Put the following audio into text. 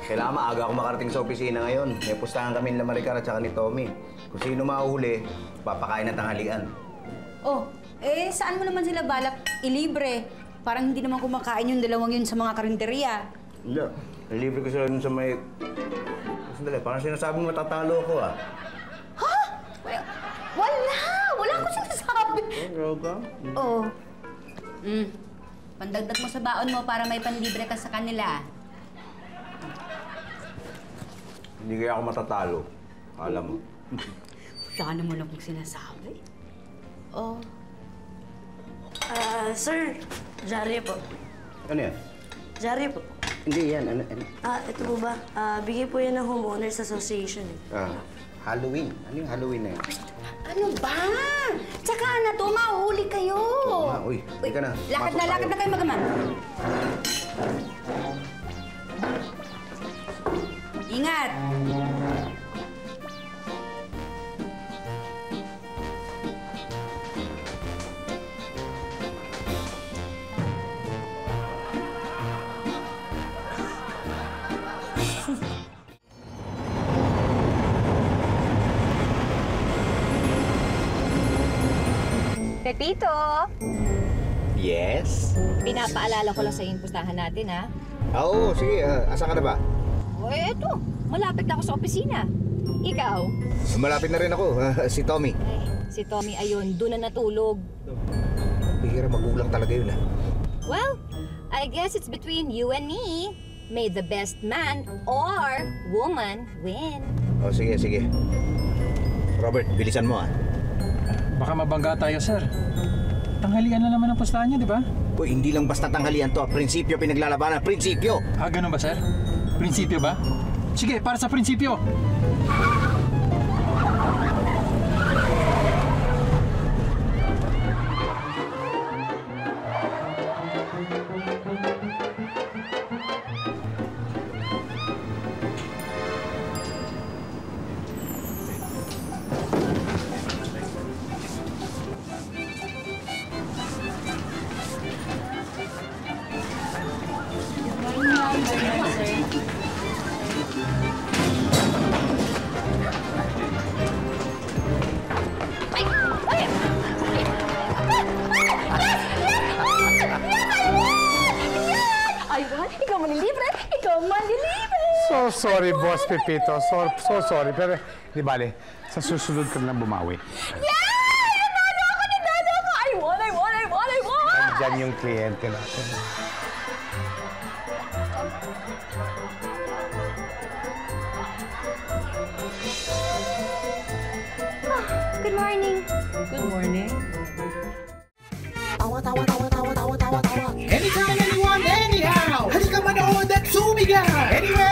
Kailangan maaga ako makarating sa opisina ngayon. May pustahan kami ni Maricar at saka ni Tommy. Kung sino mahuli, papakain ng tanghalian. Oh, saan mo naman sila balak ilibre? Parang hindi naman kumakain yung dalawang yun sa mga karinderya. Hindi. Nilibre ko sila dun sa may... Sandali, parang sinasabi mo matatalo ako ah. Ha? Wala! Wala akong sinasabi. Oh, ka? Oo. Pandagdag mo sa baon mo para may panlibre ka sa kanila. Hindi kaya ako matatalo. Alam mo. Wala naman akong sinasabi. Oh. Sir, Jari po. Ano yan? Jari po. Hindi yan. Ano? Ito po ba? Bigay po yan ng Homeowners Association. Halloween. Ano yung Halloween na yan? Ano ba? Tsaka na to, mahuli kayo. Uy, hindi ka na. Lakad na kayo magaman. Ingat! Pepito! Yes? Pinapaalala ko lang sa yung pustahan natin, ha? Oo, sige. Asa ka na ba? O, eto. Malapit na ako sa opisina. Ikaw? Malapit na rin ako. Si Tommy. Ay, si Tommy, ayun, doon na natulog. Bihira, magulang talaga yun, ha? Well, I guess it's between you and me. May the best man or woman win. Oh, sige. Robert, bilisan mo, ha? Baka mabangga tayo, sir. Tanghalian na naman ang pustahan niyo, di ba? Uy, hindi lang basta tanghalian to. Prinsipyo pinaglalabanan. Prinsipyo! Ganun ba, sir? Prinsipyo ba? Sige, para sa prinsipyo! So sorry, Boss Pepito. So sorry. Pero, di bale, sa susunod ka lang bumawi. Yay! Nanalo ako! I won! Nandyan yung kliyente natin. Good morning. Good morning. Anytime, anyone, anyhow. Halika manood at sumigaw. Anywhere